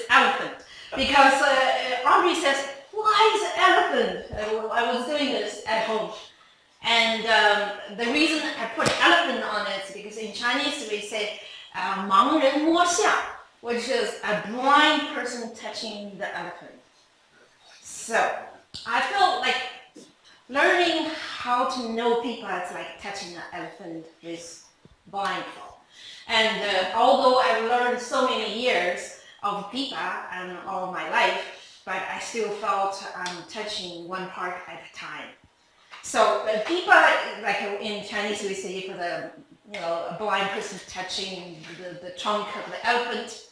elephant. Because Audrey says, why is it elephant? I was doing this at home. And the reason I put elephant on it is because in Chinese we say 盲人摸象, which is a blind person touching the elephant. So I felt like learning how to know Pipa is like touching an elephant with blindfold. And although I've learned so many years of Pipa and all my life, but I still felt I'm touching one part at a time. So Pipa, like in Chinese we say for the, a blind person touching the trunk of the elephant.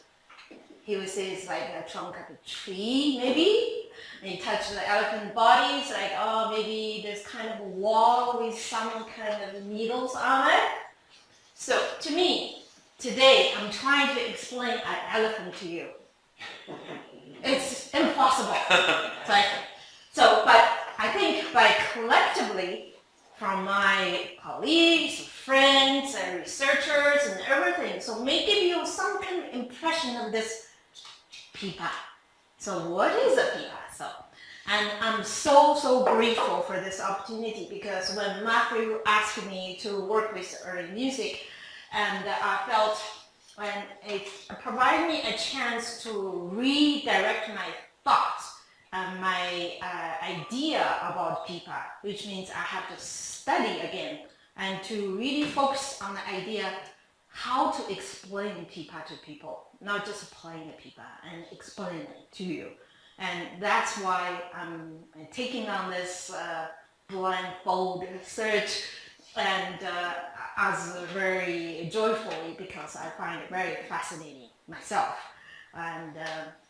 He would say it's like the trunk of a tree, maybe. And you touch the elephant body, it's like, oh, maybe there's kind of a wall with some kind of needles on it. So to me, today, I'm trying to explain an elephant to you. It's impossible. But I think by collectively, from my colleagues, friends, and researchers, and everything, so may give you some kind of impression of this Pipa. So what is a Pipa? And I'm so grateful for this opportunity, because when Matthew asked me to work with early music, and I felt when it provided me a chance to redirect my thoughts and my idea about Pipa, which means I have to study again and to really focus on the idea how to explain Pipa to people, not just playing the Pipa and explain it to you. And that's why I'm taking on this blindfold search, and as very joyfully, because I find it very fascinating myself. And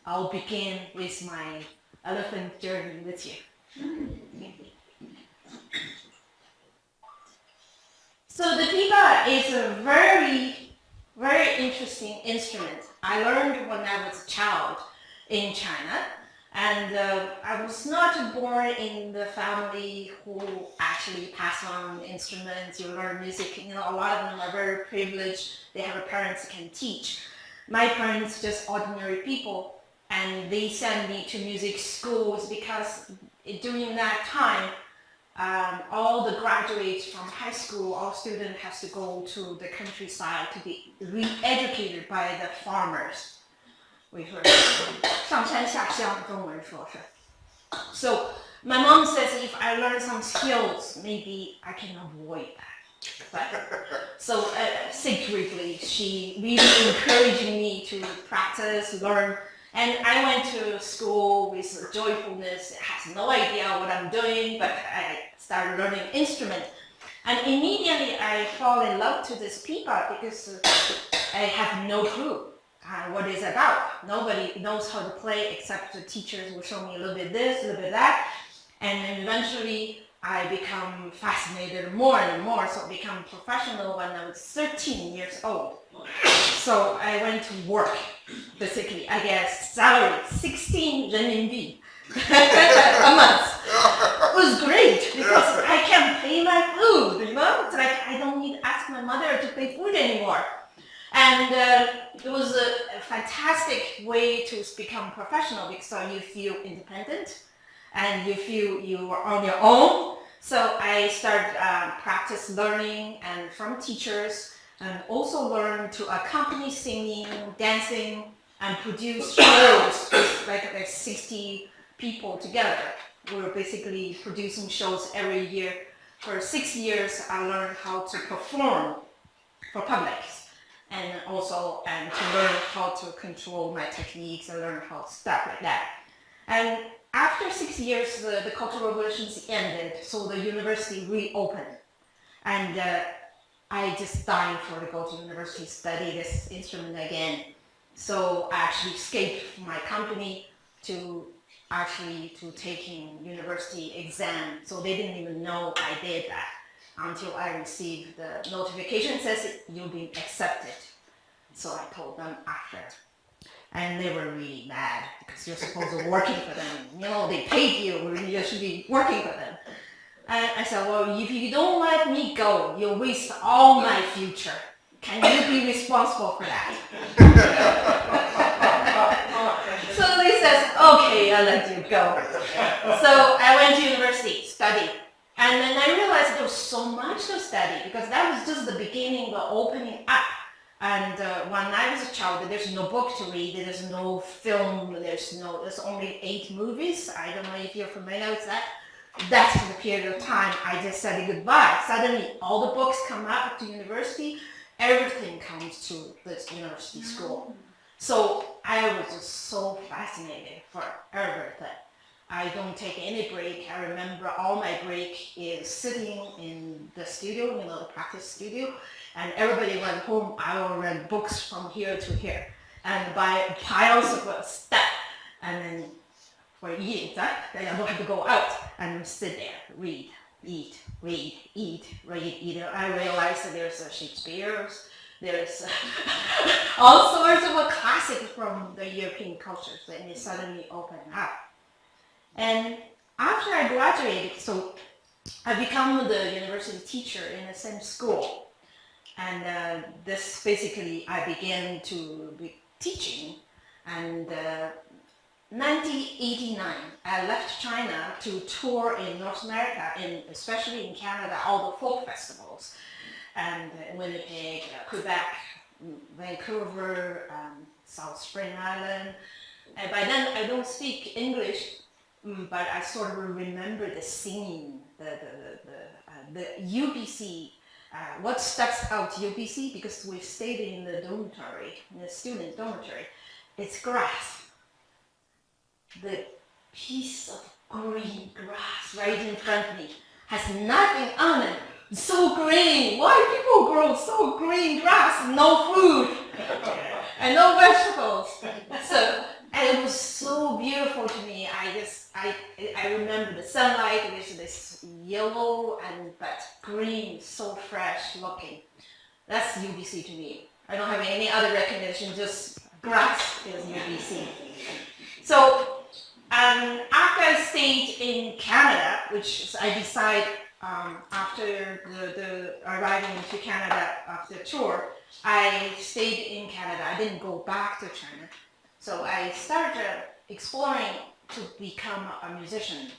I'll begin with my elephant journey with you. So the Pipa is a very interesting instrument. I learned when I was a child in China. And I was not born in the family who actually pass on instruments, you learn music. A lot of them are very privileged. They have parents who can teach. My parents just ordinary people, and they sent me to music schools because during that time, all the graduates from high school, all students has to go to the countryside to be re-educated by the farmers. We heard 上山下乡, 中文说是. So my mom says if I learn some skills, maybe I can avoid that. So secretly, she really encouraging me to practice, learn. And I went to school with joyfulness, has no idea what I'm doing, but I started learning instrument. And immediately I fall in love to this Pipa because I have no clue what it's about. Nobody knows how to play except the teachers will show me a little bit this, a little bit that. And then eventually I become fascinated more and more, so I become professional when I was 13 years old. So I went to work, basically. I get salary, 16 renminbi a month. It was great because I can pay my food, It's like I don't need to ask my mother to pay food anymore. And it was a fantastic way to become professional because you feel independent and you feel you are on your own. So I started practice learning and from teachers, and also learn to accompany singing, dancing, and produce shows with like 60 people together. We were basically producing shows every year. For 6 years, I learned how to perform for publics. And also to learn how to control my techniques and learn how stuff like that. And after 6 years, the Cultural Revolutions ended, so the university reopened. And I just dying for to go to university, study this instrument again. So I actually escaped from my company to taking university exam. So they didn't even know I did that until I received the notification says you've been accepted. So I told them after. And they were really mad because you're supposed to be working for them. They paid you, you should be working for them. And I said, well, if you don't let me go, you'll waste all my future. Can you be responsible for that? okay, I'll let you go. So I went to university, studied. And then I realized there was so much to study because that was just the beginning, the opening up. And when I was a child, there's no book to read, there's no film, there's only 8 movies. I don't know if you're familiar with that. That's the period of time I just said goodbye. Suddenly, all the books come up to university, everything comes to this university school. So I was just so fascinated for everything. I don't take any break. I remember all my break is sitting in the studio, the practice studio, and everybody went home. I will read books from here to here and buy piles of stuff. And then for eating time, then I don't have to go out and sit there, read, eat, read, eat, read, eat. I realized that there's Shakespeare's, there's all sorts of classics from the European cultures, and it suddenly opened up. And after I graduated, so I become the university teacher in the same school. And this basically, I began to be teaching. And 1989, I left China to tour in North America, especially in Canada, all the folk festivals. And Winnipeg, Quebec, Vancouver, South Spring Island. And by then, I don't speak English, but I sort of remember the singing, the UBC. What sticks out UBC, because we stayed in the dormitory, in the student dormitory, it's grass. The piece of green grass right in front of me has nothing on it. So green. Why people grow so green grass? No food and no vegetables. So, and it was so beautiful to me. I remember the sunlight with this yellow but green, so fresh looking. That's UBC to me. I don't have any other recognition, just grass is UBC. So after I stayed in Canada, which I decided after the arriving to Canada after the tour, I stayed in Canada. I didn't go back to China. So I started exploring to become a musician.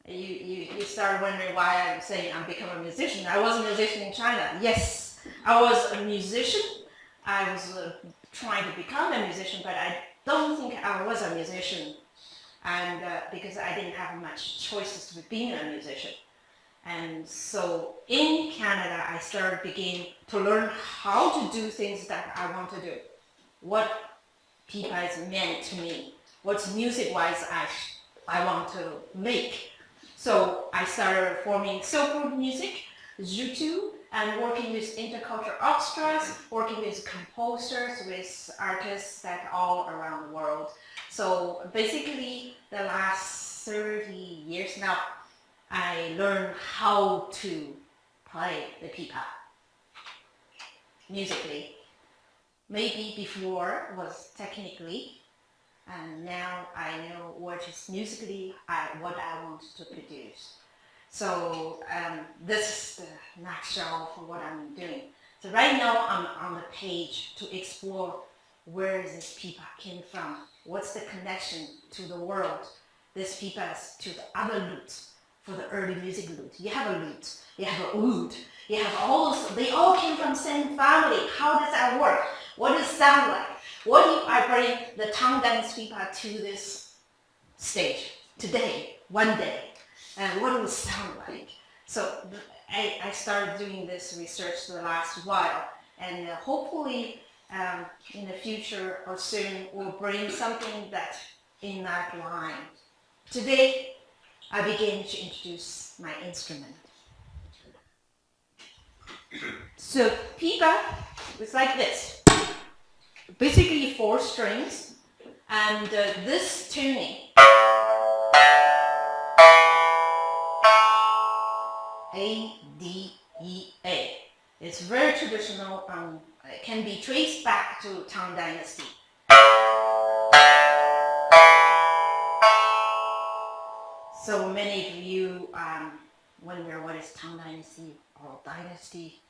You start wondering why I'm saying I'm becoming a musician. I was a musician in China. Yes, I was a musician. I was trying to become a musician, but I don't think I was a musician. And because I didn't have much choices to being a musician. And so in Canada, I started beginning to learn how to do things that I want to do. What Pipa is meant to me. What's music-wise I want to make. So I started forming Road Music, JouTou, and working with intercultural orchestras, working with composers, with artists that all around the world. So basically, the last 30 years now, I learned how to play the pipa musically. Maybe before was technically, and now I know what is musically what I want to produce. So this is the nutshell for what I'm doing. So right now I'm on the page to explore where this pipa came from. What's the connection to the world? This pipa is to the other lutes. For the early music lute, you have a lute, you have a oud, you have all those, they all came from the same family. How does that work? What does it sound like? What if I bring the tongue dance pipa to this stage today, one day? And what does it sound like? So I started doing this research the last while, and hopefully in the future or soon we'll bring something that in that line. Today, I begin to introduce my instrument. So pipa is like this. Basically 4 strings, and this tuning A, D, E, A. It's very traditional, it can be traced back to Tang Dynasty. So many of you wonder what is Tang Dynasty or Dynasty.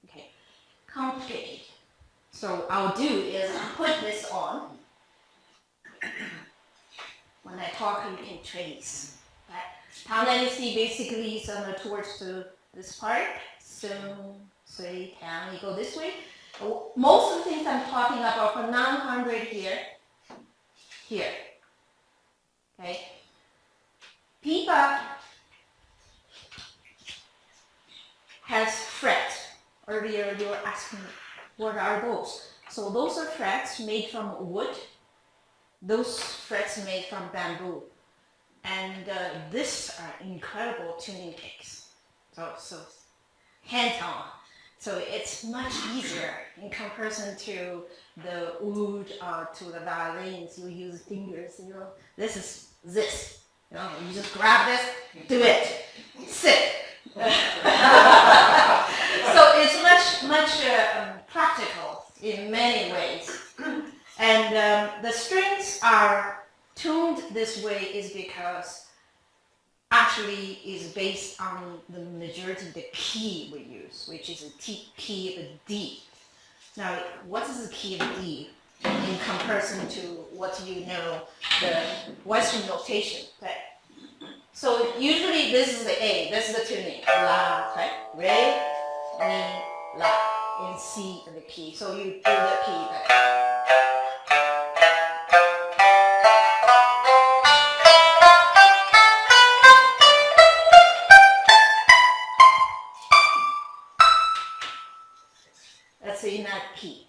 Okay, complicated. So I'll do is I'll put this on. talk, you can trace. Right? Tang Dynasty basically is towards to this part. So, say, Tang, you go this way. Most of the things I'm talking about for 900 here. Okay. Pipa has frets. Earlier you were asking what are those? So those are frets made from wood. Those frets made from bamboo. And these are incredible tuning picks. So hand-on. So it's much easier in comparison to the oud or to the violins. You use fingers. You know, this is this. You know, you just grab this, do it, sit. So it's much practical in many ways. And the strings are tuned this way is because actually is based on the majority of the key we use, which is a key of D. Now, what is the key of D in comparison to what you know, the Western notation? Okay. So usually this is the A, this is the tuning. La, okay? Re, mi, la, in C and the key. So you do the key. Okay? In that key.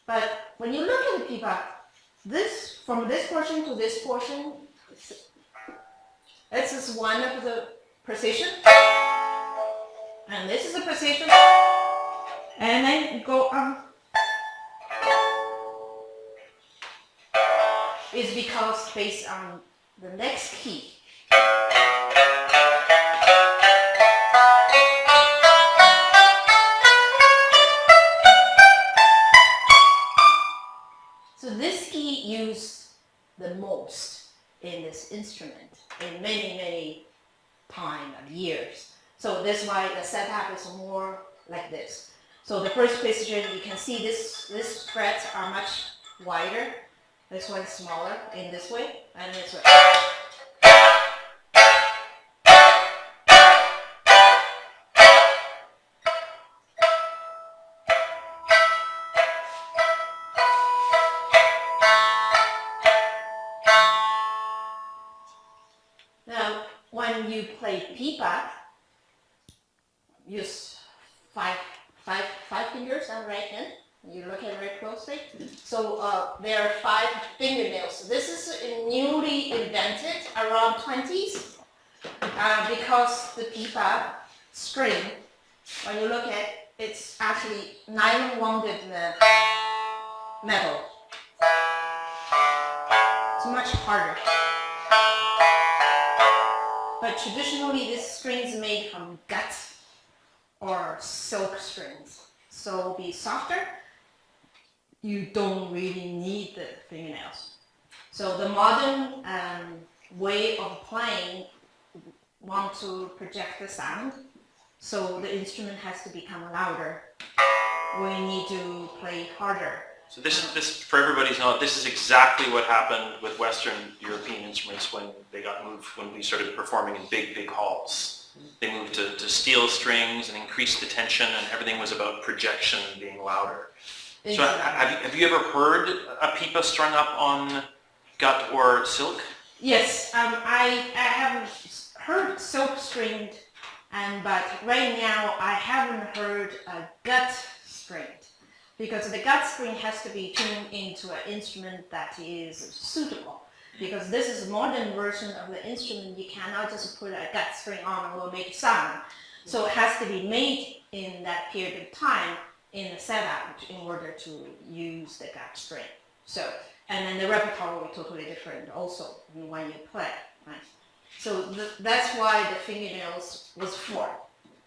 But when you look at the pipa, this from this portion to this portion, this is one of the precision, and this is the precision, and then you go on. It's because based on the next key. So this key used the most in this instrument in many time of years. So that's why the setup is more like this. So the first position, you can see this frets are much wider. This one is smaller in this way, and this way. Now, when you play pipa, use five fingers on the right hand. You look at it very closely. So there are 5 fingernails. This is newly invented around 20s because the pipa string, when you look at it, it's actually nylon wounded metal. It's much harder. But traditionally, this string is made from gut or silk strings. So be softer. You don't really need the fingernails. So the modern way of playing want to project the sound. So the instrument has to become louder. We need to play harder. So this for everybody's knowledge, this is exactly what happened with Western European instruments when they got moved, when we started performing in big halls. They moved to steel strings and increased the tension, and everything was about projection and being louder. So have you ever heard a pipa strung up on gut or silk? Yes, I have heard silk stringed, but right now I haven't heard a gut stringed. Because the gut string has to be tuned into an instrument that is suitable. Because this is a modern version of the instrument, you cannot just put a gut string on and it will make sound. So it has to be made in that period of time in the setup in order to use the gut string. So, and then the repertoire will be totally different also when you play. Right? So that's why the fingernails was for.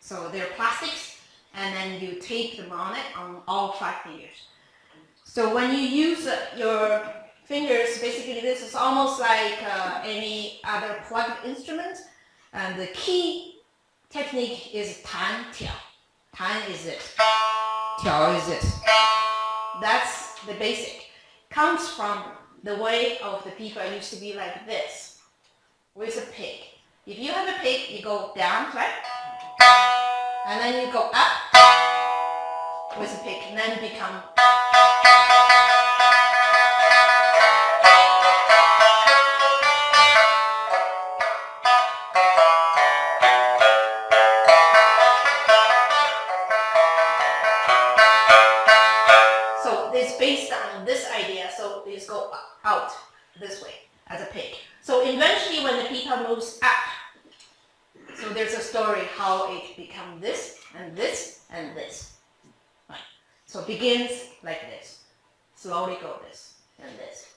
So they're plastics. And then you tape them on it on all 5 fingers. So when you use your fingers, basically this is almost like any other plugged instrument. And the key technique is tan, tiao. Tan is this. Tiao is this. That's the basic. Comes from the way of the pipa used to be like this. with a pick. If you have a pick, you go down, right? And then you go up with a pick, and then become. So it's based on this idea. So it's go out this way as a pick. So eventually, when the pipa moves up, so there's a story how it becomes this and this and this. Right. So it begins like this, slowly go this and this.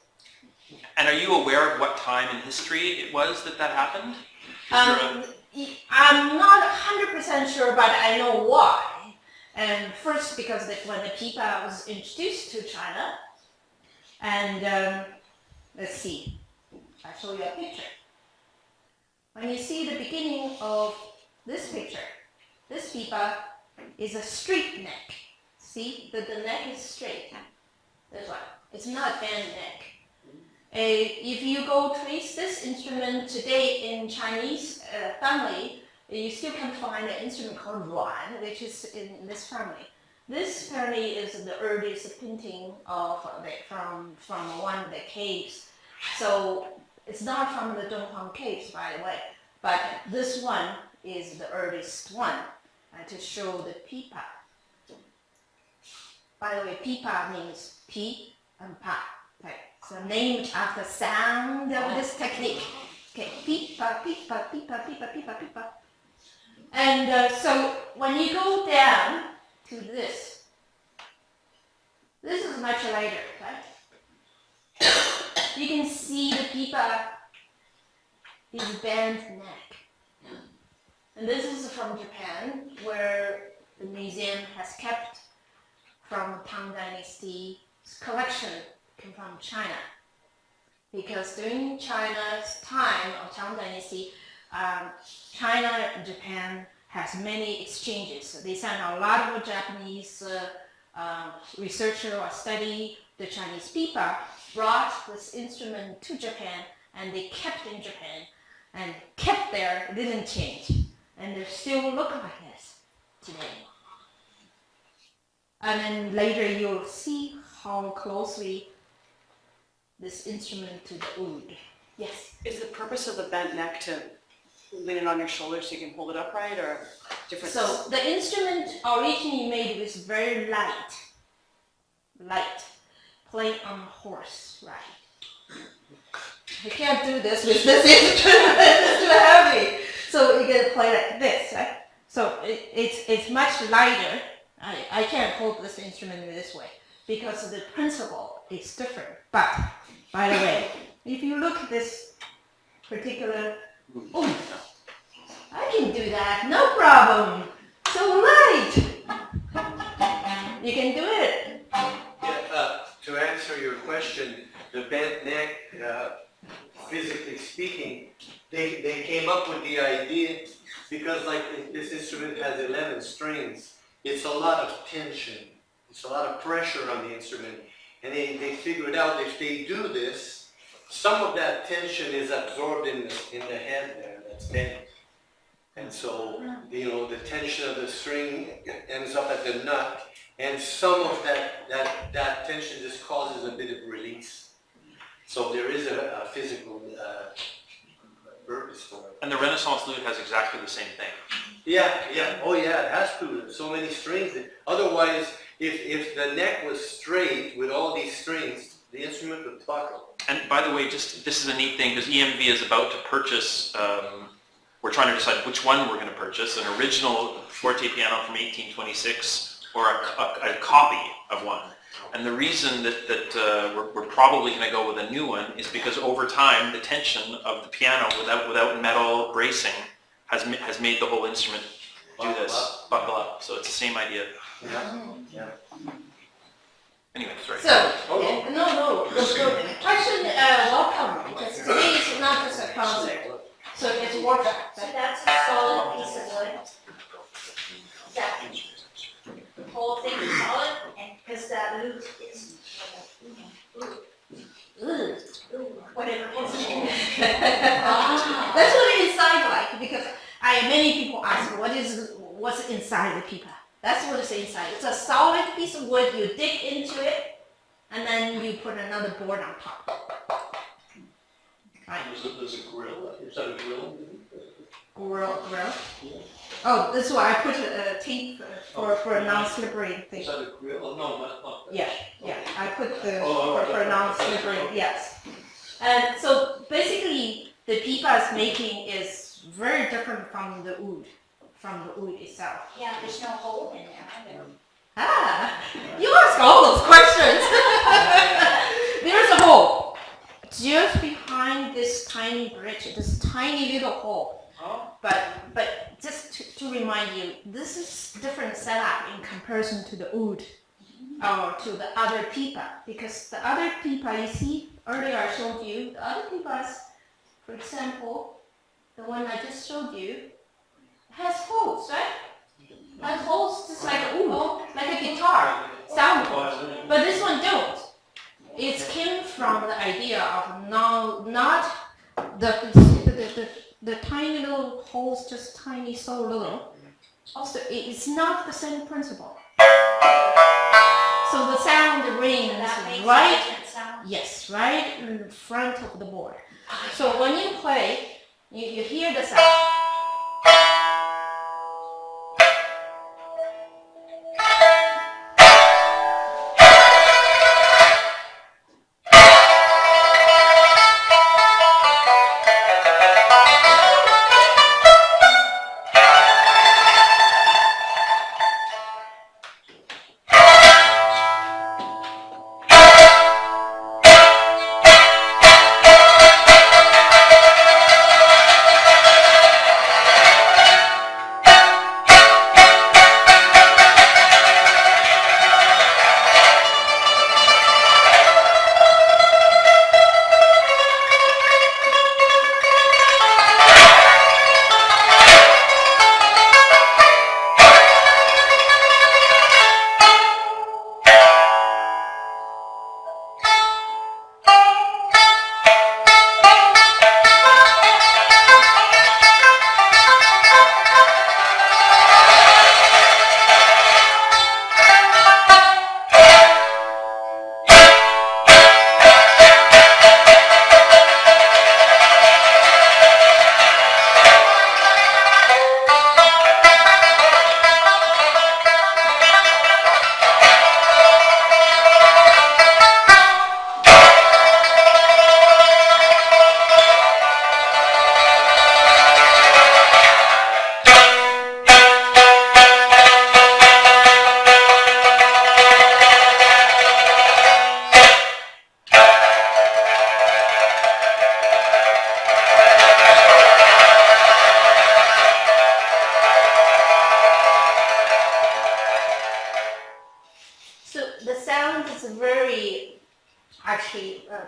And are you aware of what time in history it was that happened? I'm not 100% sure, but I know why. And first, because when the pipa was introduced to China, and let's see, I'll show you a picture. When you see the beginning of this picture, this pipa is a straight neck. See, the neck is straight. This one. It's not bent neck. If you go trace this instrument today in Chinese family, you still can find an instrument called Ruan, which is in this family. This family is the earliest painting of from one of the caves. So it's not from the Dunhuang caves, by the way, but this one is the earliest one to show the pipa. By the way, pipa means pi and pa. Okay. So named after sound of this technique. Okay, pipa, pipa, pipa, pipa, pipa, pipa. And so when you go down to this is much lighter, right? You can see the pipa is bent neck. And this is from Japan, where the museum has kept from Tang Dynasty's collection from China. Because during China's time of Tang Dynasty, China and Japan has many exchanges. They sent a lot of Japanese researchers or study the Chinese pipa, brought this instrument to Japan, and they kept in Japan and kept there. It didn't change, and they still look like this today. And then later you'll see how closely this instrument to the oud. Yes? Is the purpose of the bent neck to lean it on your shoulder so you can hold it upright, or different? So the instrument originally made was very light, playing on a horse, right? You can't do this with this instrument, it's too heavy. So you can play like this, right? So it's much lighter. I can't hold this instrument this way because the principle is different. But, by the way, if you look at this particular, oh, I can do that, no problem. So light. You can do it. Yeah, to answer your question, the bent neck, physically speaking, they came up with the idea because like this instrument has 11 strings. It's a lot of tension. It's a lot of pressure on the instrument. And they figured out if they do this, some of that tension is absorbed in the head there that's bent. And so, you know, the tension of the string ends up at the nut, and some of that tension just causes a bit of release. So there is a physical purpose for it. And the Renaissance lute has exactly the same thing. Yeah. Oh yeah, it has to. So many strings. Otherwise, if the neck was straight with all these strings, the instrument would buckle. And by the way, this is a neat thing because EMV is about to purchase, we're trying to decide which one we're going to purchase, an original forte piano from 1826 or a copy of one. And the reason that we're probably going to go with a new one is because over time the tension of the piano without metal bracing has made the whole instrument do this, buckle up. So it's the same idea. Yeah. Anyway, sorry. So, no. Question, welcome, because today is not just a concert, so it's a workshop. So that's a solid piece of wood. That the whole thing is solid, and because that lute is whatever it is. what's inside the pipa. That's what is inside. It's a solid piece of wood. You dig into it, and then you put another board on top. Right. There's a grill. Is that a grill? Grill. Oh, this is why I put a tape for a non-slippery thing. Is that a grill? No, that's not. Yeah. I put the Oh, for non-slippery. Yes. And so basically, the pipa is making is very different from the oud itself. Yeah, there's no hole in there either. Ah, you ask all those questions. There's a hole just behind this tiny bridge. This tiny little hole. But just to remind you, this is different setup in comparison to the oud or to the other pipa, because the other pipa you see earlier I showed you, the other pipas, for example, the one I just showed you, has holes, right? Has holes just like a oud, like a guitar sound hole. But this one don't. It came from the idea of not the tiny little holes, just tiny, so little. Also, it's not the same principle. So the sound rings That makes right, a different sound. yes, right in front of the board. So when you play, you hear the sound.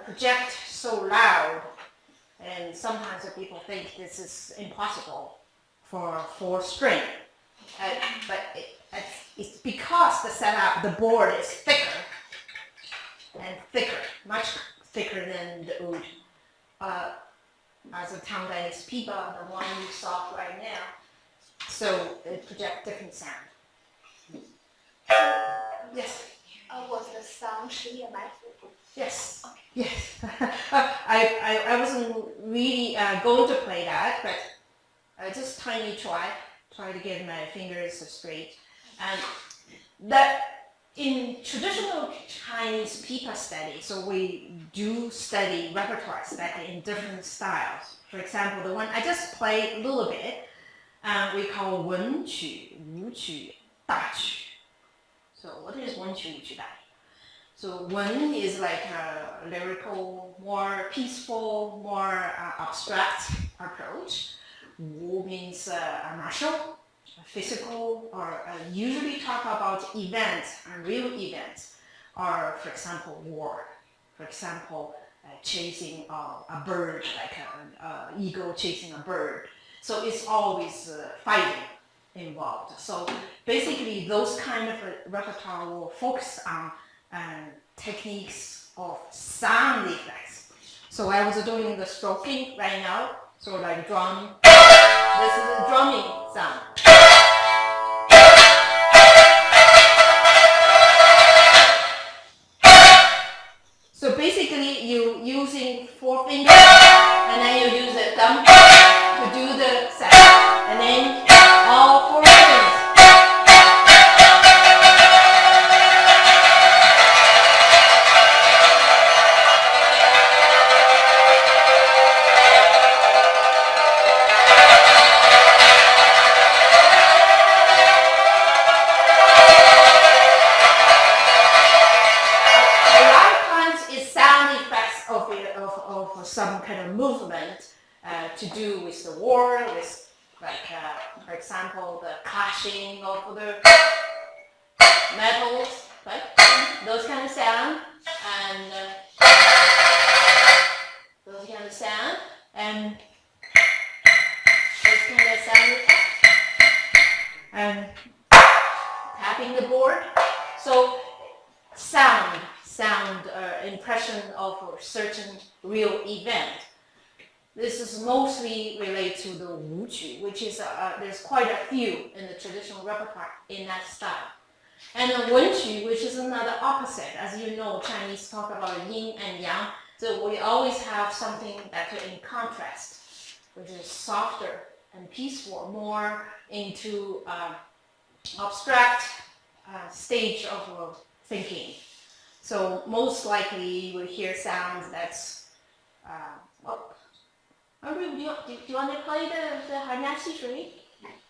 Project so loud, and sometimes people think this is impossible for 4-string. But it's because the setup, the board is thicker and thicker, much thicker than the oud. As a Tangany's pipa, the one you saw right now, so it projects different sound. Yes. Was the sound 10-埋伏? Yes. Okay. Yes. I wasn't really going to play that, but I just try to get my fingers straight. And that in traditional Chinese pipa study, so we do study repertoire study in different styles. For example, the one I just played a little bit, we call 文曲、武曲、大曲. So what is 文曲、武曲、大曲? So 文 is like a lyrical, more peaceful, more abstract approach. 武 means martial, physical, or usually talk about events, real events, or for example war. For example, chasing a bird, like an eagle chasing a bird. So it's always fighting involved. So basically those kind of repertoire will focus on techniques of sound effects. So I was doing the stroking right now, so like drum. This is a drumming sound. you using 4 fingers, and then you use the thumb to do the sound, and then all 4 fingers. Some kind of movement to do with the war, with like, for example, the clashing of the metals, right? Those kind of sound, and those kind of sound, and those kind of sound effects, and tapping the board. So sound impression of a certain real event. This is mostly related to the wuqu, which is there's quite a few in the traditional repertoire in that style. And the wenqu, which is another opposite. As you know, Chinese talk about yin and yang, so we always have something that in contrast, which is softer and peaceful, more into abstract stage of thinking. So most likely you will hear sounds that's, do you want to play the Shaanxi Shui?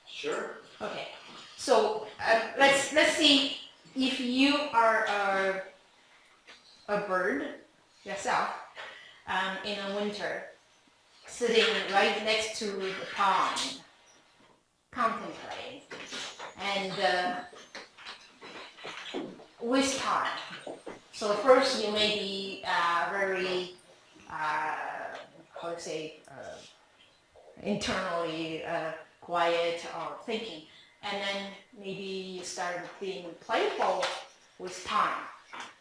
Sure. Okay. So let's see if you are a bird yourself in a winter, sitting right next to the pond, contemplating, and with time. So first you may be very, internally quiet or thinking, and then maybe you start being playful with time.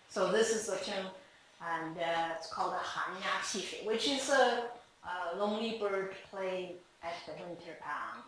So this is a term, and it's called a Shaanxi Shui, which is a lonely bird playing at the winter pond.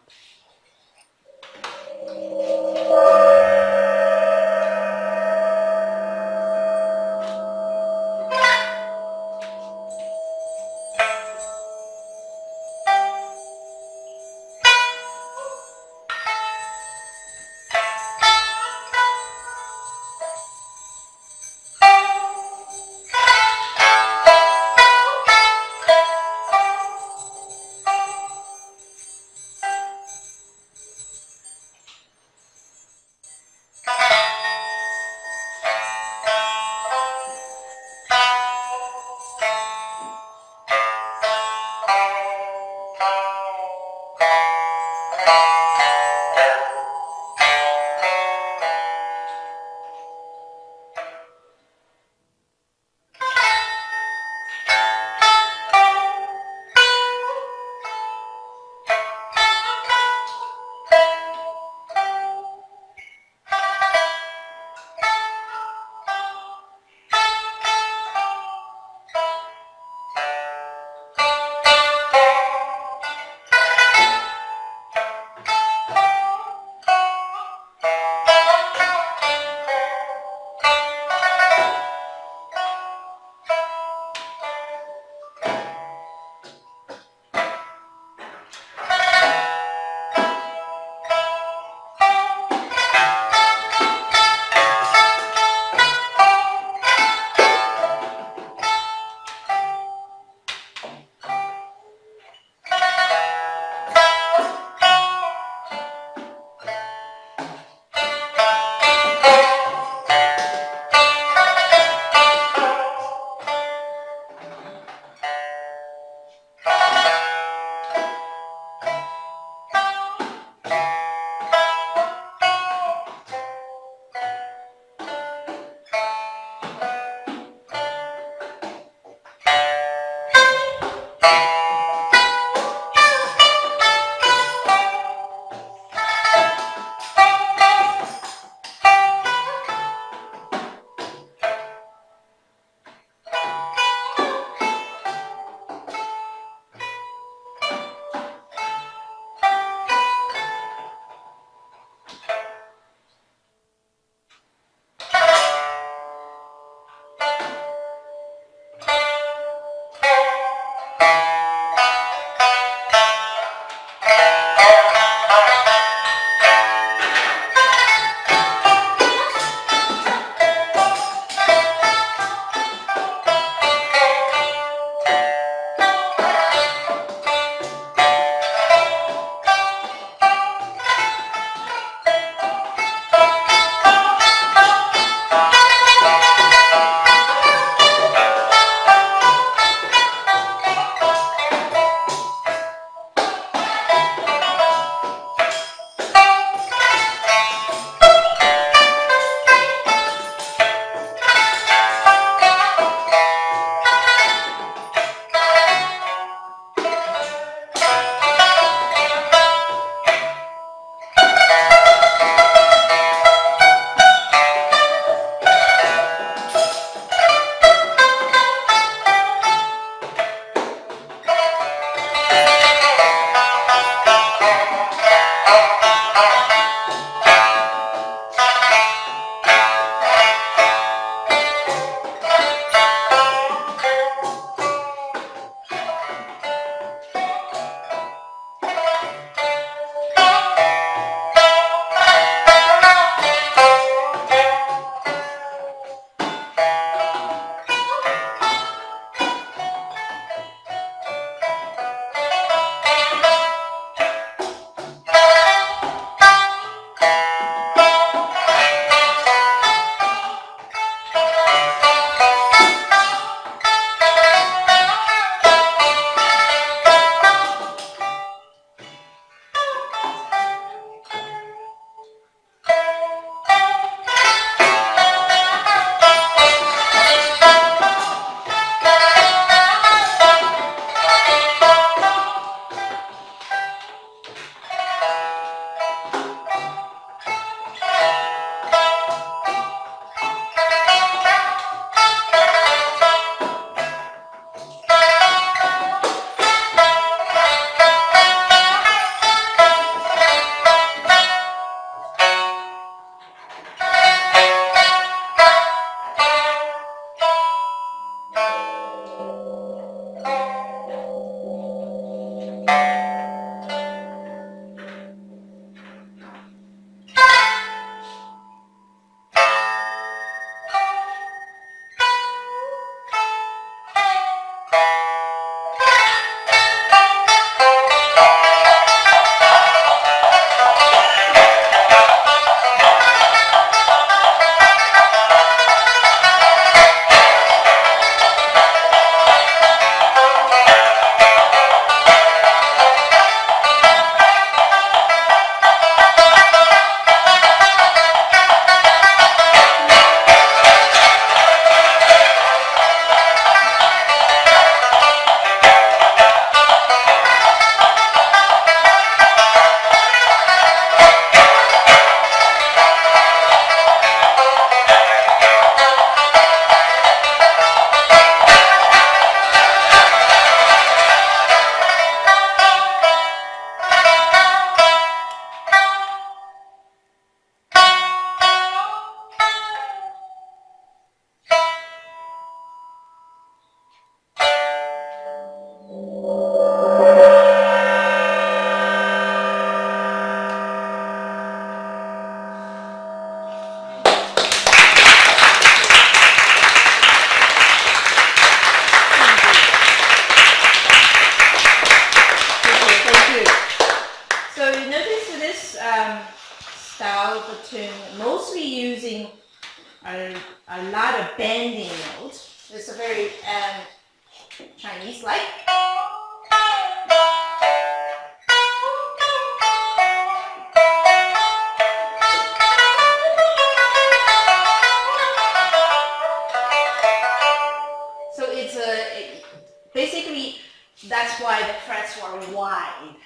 develop a tune mostly using a lot of bending notes. It's a very Chinese-like. So it's basically that's why the frets are wide.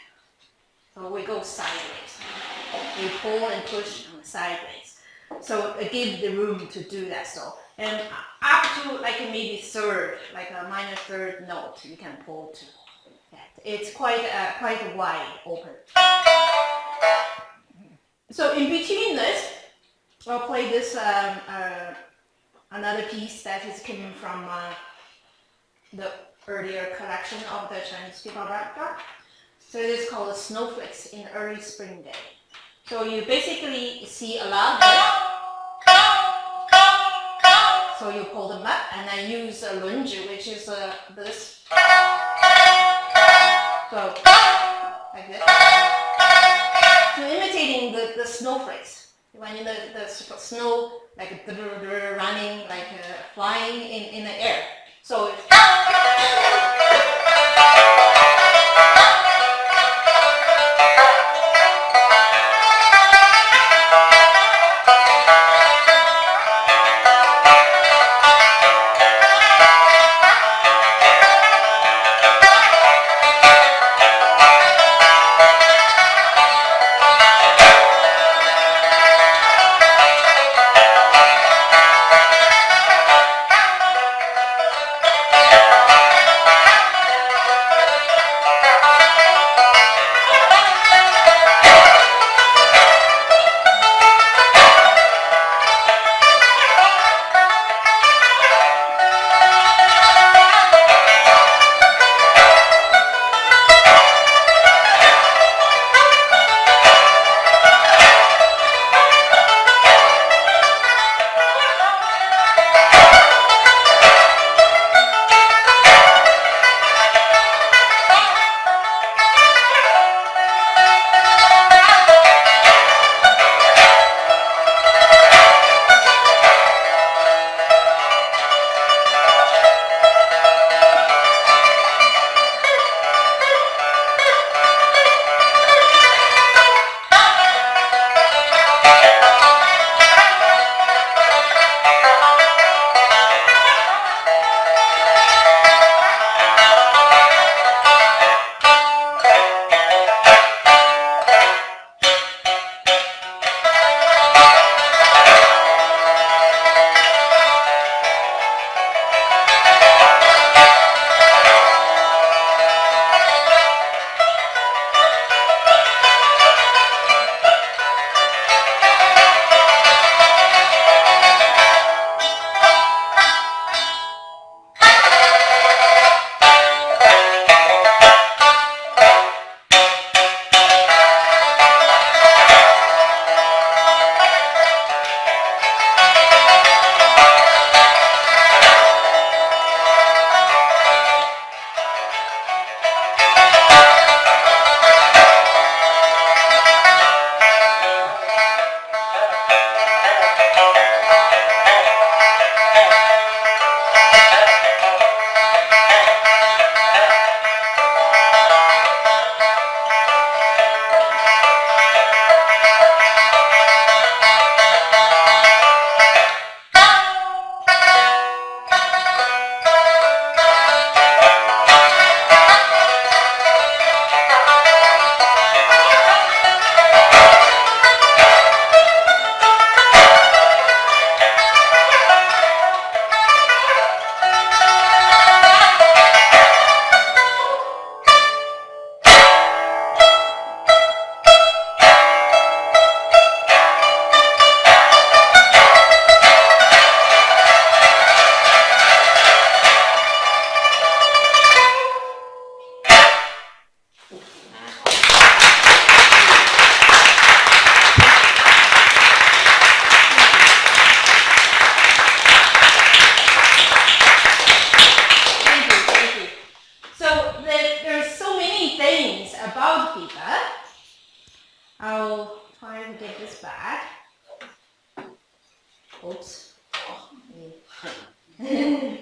So we go sideways. We pull and push on the sideways. So it gives the room to do that. So and up to like maybe third, like a minor third note, you can pull to that. It's quite wide open. So in between this, I'll play this another piece that is coming from the earlier collection of the Chinese Pipa repertoire. So it is called Snowflakes in Early Spring Day. So you basically see a lot of this. So you pull them up and then use a lunge, which is this. So like this. So imitating the snowflakes. When the snow like running, like flying in the air. So I'll try to get this back. Oops. Okay.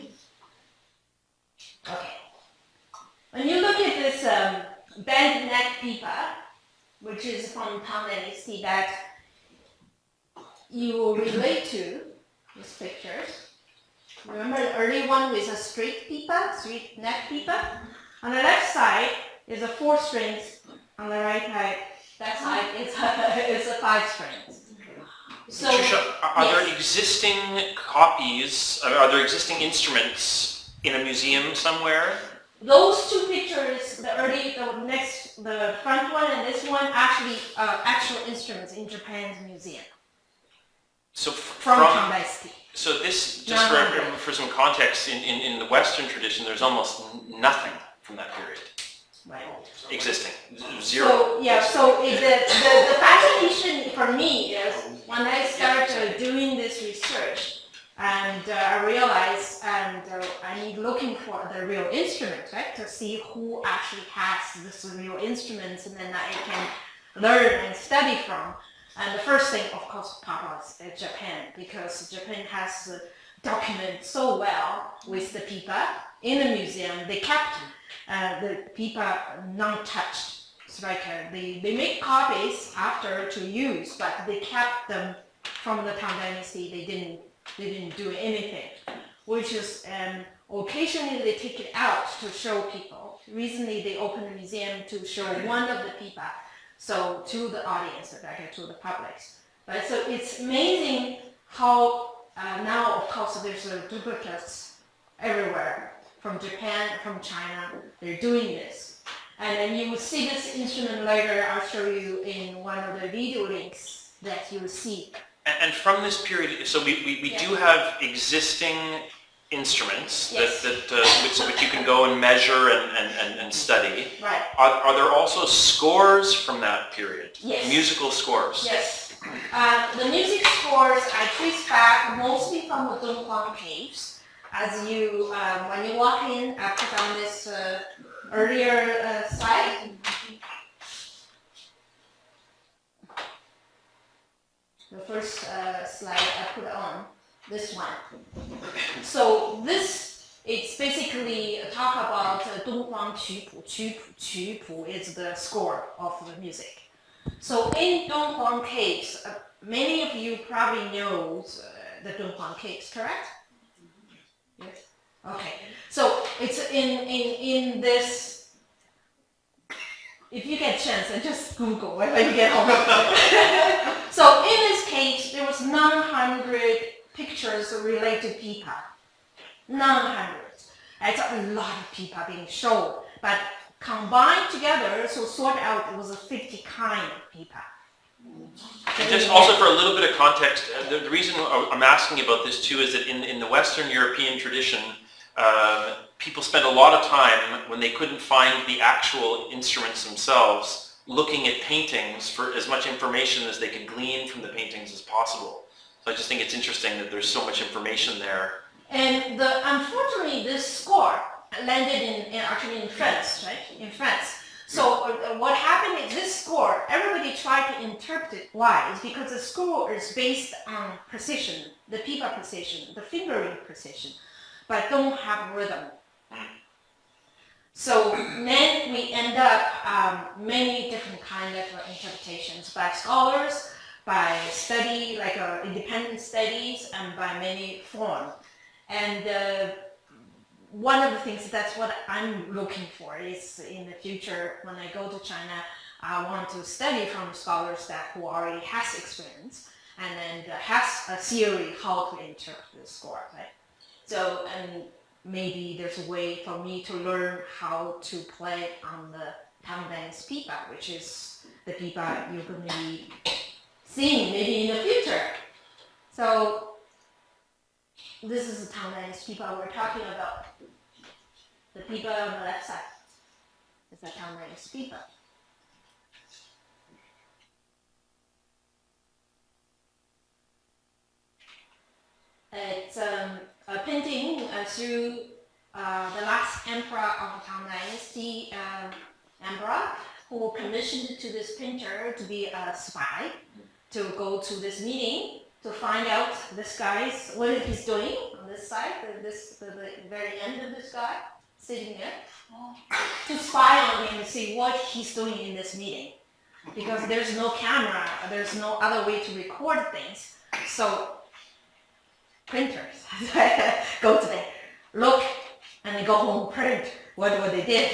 When you look at this bent neck pipa, which is from Tang Dynasty that you will relate to these pictures. Remember the early one with a straight pipa, straight neck pipa? On the left side is a 4 strings. On the right side, that side is a 5 strings. So, Patricia, are there existing copies, are there existing instruments in a museum somewhere? those two pictures, the front one and this one, actually actual instruments in Japan's museum So from Tang Dynasty. So this, just for some context, in the Western tradition, there's almost nothing from that period Right. existing. Zero. So yeah, so the fascination for me is when I started doing this research, and I realized I need looking for the real instruments, right, to see who actually has this real instruments, and then I can learn and study from. And the first thing, of course, Papa is Japan, because Japan has documented so well with the pipa in the museum. They kept the pipa non-touched. It's like they make copies after to use, but they kept them from the Tang Dynasty. They didn't do anything, which is occasionally they take it out to show people. Recently, they opened a museum to show one of the pipa. So to the audience, to the public. But so it's amazing how now, of course, there's duplicates everywhere from Japan, from China. They're doing this, and then you will see this instrument later. I'll show you in one of the video links that you will see. And from this period, so we do have existing instruments Yes. which you can go and measure and study. Right. Are there also scores from that period? Yes. Musical scores? Yes. The music scores I trace back mostly from the Dunhuang caves. As you, when you walk in, I put on this earlier slide. The first slide I put on, this one. So this, it's basically talk about Dunhuang Qu Pu is the score of the music. So in Dunhuang caves, many of you probably know the Dunhuang caves, correct? Yes. Okay. So it's in this. If you get a chance, just Google when you get home. So in this case, there was 900 pictures related to pipa. 900. It's a lot of pipa being shown, but combined together, so sort out, it was a 50 kind of pipa. And just also for a little bit of context, the reason I'm asking about this too is that in the Western European tradition, people spent a lot of time when they couldn't find the actual instruments themselves, looking at paintings for as much information as they could glean from the paintings as possible. So I just think it's interesting that there's so much information there. And unfortunately, this score landed actually in France, right? In France. So what happened is this score, everybody tried to interpret it. Why? It's because the score is based on precision, the pipa precision, the fingering precision, but don't have rhythm. So then we end up many different kind of interpretations by scholars, by study, like independent studies, and by many forms. And one of the things, that's what I'm looking for, is in the future, when I go to China, I want to study from scholars who already has experience, and then has a theory how to interpret the score, right? So, and maybe there's a way for me to learn how to play on the Tang Dynasty pipa, which is the pipa you're going to be seeing maybe in the future. So this is the Tang Dynasty pipa we're talking about. The pipa on the left side is the Tang Dynasty pipa. It's a painting through the last emperor of the Tang Dynasty, emperor, who commissioned to this painter to be a spy, to go to this meeting to find out this guy's, what he's doing on this side, the very end of this guy, sitting there, to spy on him and see what he's doing in this meeting. Because there's no camera, there's no other way to record things. So printers go to them, look, and they go home, print what they did.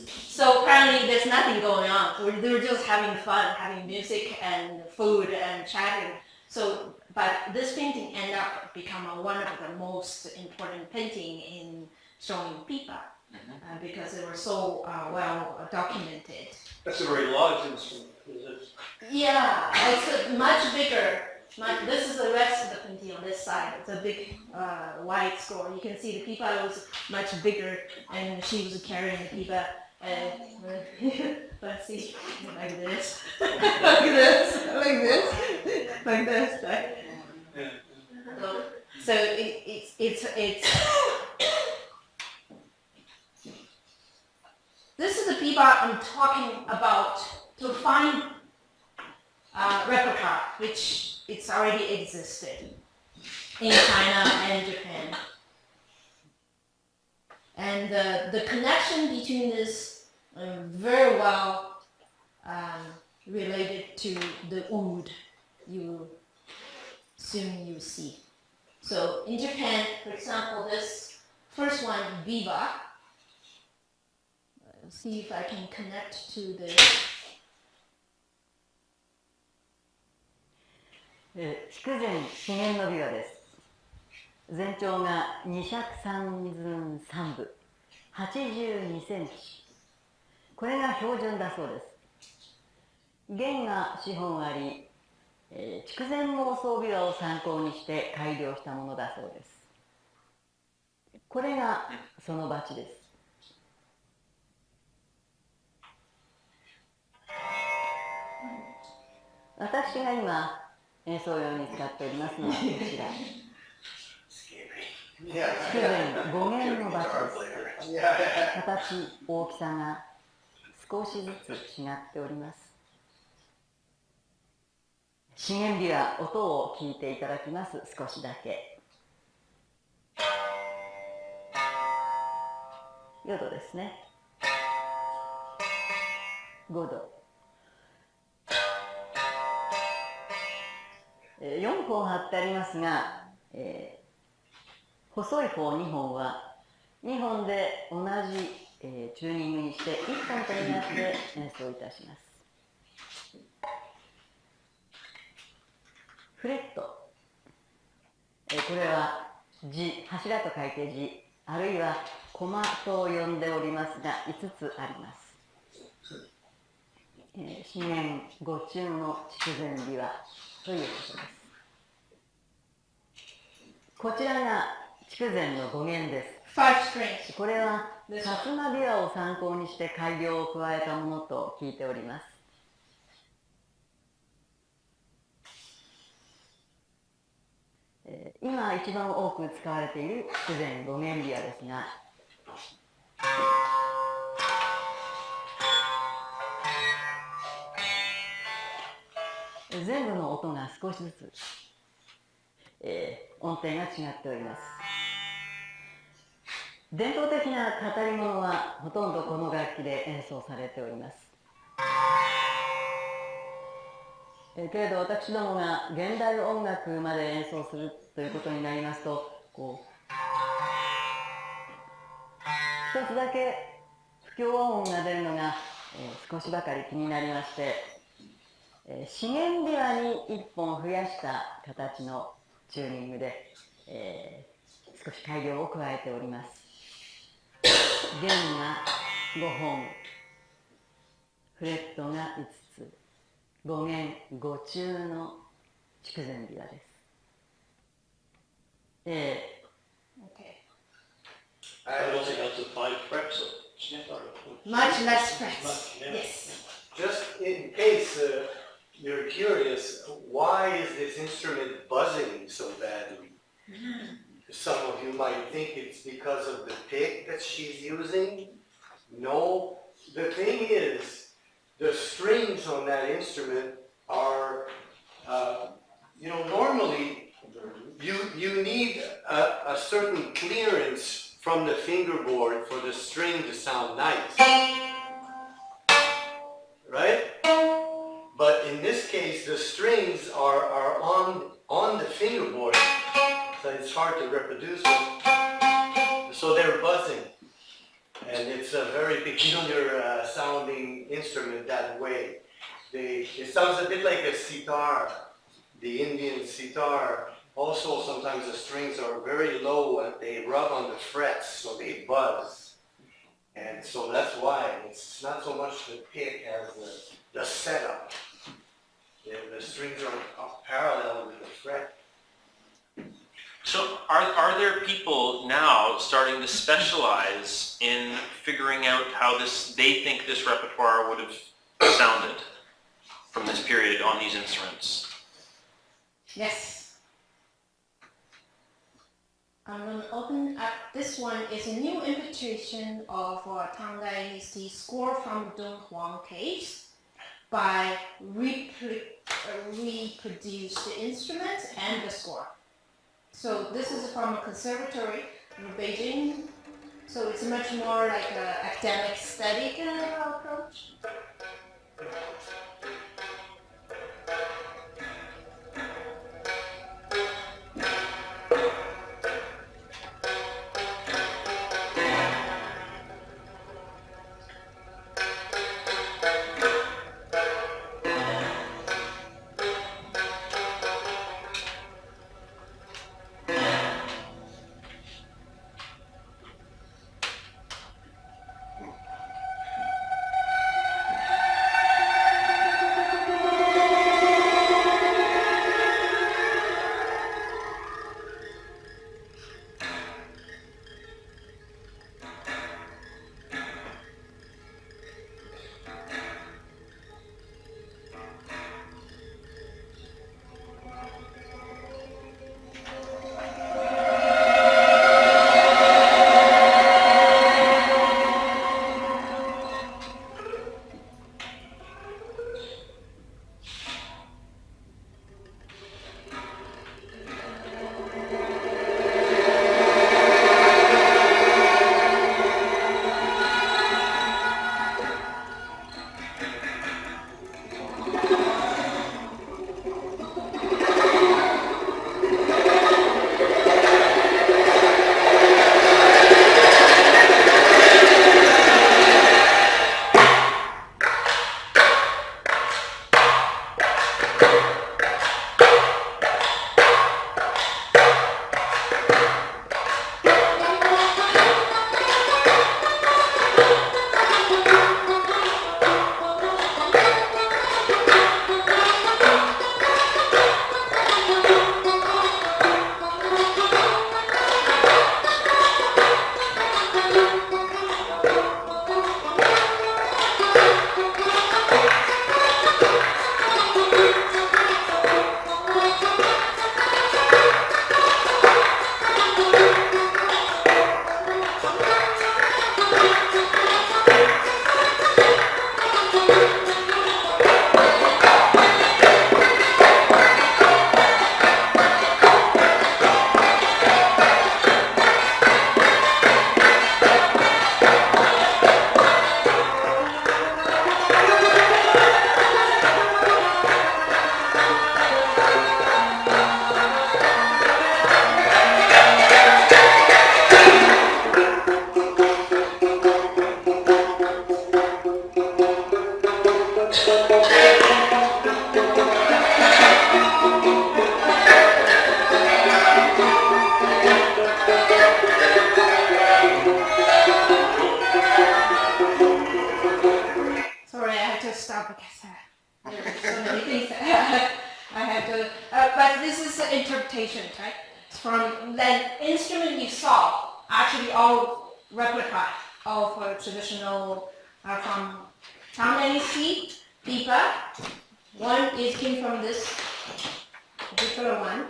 So apparently there's nothing going on. They were just having fun, having music and food and chatting. So, but this painting ended up becoming one of the most important painting in showing Pipa, because they were so well documented. That's a very large instrument, is it? Yeah, it's much bigger. This is the rest of the painting on this side. It's a big wide scroll. You can see the Pipa was much bigger, and she was carrying the Pipa. Let's see, like this, like this, like this, like this. Right? So it's. This is the Pipa I'm talking about to find repertoire, which it's already existed in China and Japan. And the connection between this very well related to the oud you see. So in Japan, for example, this first one, Viva. See if I can connect to the. 筑前資源の琵琶です。全長が203分3分、82センチ。これが標準だそうです。弦が4本あり、筑前妄想琵琶を参考にして改良したものだそうです。これがそのバチです。私が今演奏用に使っておりますのはこちら。筑前5弦のバチです。形、大きさが少しずつ違っております。資源琵琶、音を聞いていただきます。少しだけ。4度ですね。5度。4本貼ってありますが、細い方2本は2本で同じ、チューニングにして1本とになって演奏いたします。フレット、これは字、柱と書いて字、あるいはコマと呼んでおりますが5つあります。資源5中の筑前琵琶ということです。こちらが筑前の5弦です。5 strings. これは薩摩琵琶を参考にして改良を加えたものと聞いております。今一番多く使われている筑前5弦琵琶ですが、全部の音が少しずつ、音程が違っております。伝統的な語り物はほとんどこの楽器で演奏されております。けれど私どもが現代音楽まで演奏するということになりますと、一つだけ不協和音が出るのが、少しばかり気になりまして、資源琵琶に1本増やした形のチューニングで、少し改良を加えております。弦が5本、フレットが5つ、5弦5中の筑前琵琶です。Okay. I also got to 5 frets. Much less frets. Yes. Just in case you're curious, why is this instrument buzzing so badly? Some of you might think it's because of the pick that she's using. No, the thing is, the strings on that instrument are normally you need a certain clearance from the fingerboard for the string to sound nice, right? But in this case, the strings are on the fingerboard, so it's hard to reproduce it. So they're buzzing, and it's a very peculiar sounding instrument that way. It sounds a bit like a sitar, the Indian sitar. Also, sometimes the strings are very low and they rub on the frets, so they buzz. And so that's why it's not so much the pick as the setup. The strings are parallel with the fret. So are there people now starting to specialize in figuring out how they think this repertoire would have sounded from this period on these instruments? Yes. I'm going to open up. This one is a new interpretation of Tang Dynasty score from Dong Huang case by reproduce the instrument and the score. So this is from a conservatory in Beijing. So it's much more like an academic study kind of approach. interpretation, right? From the instrument you saw, actually all replica of traditional from Tang Dynasty, Pipa. One came from this particular one.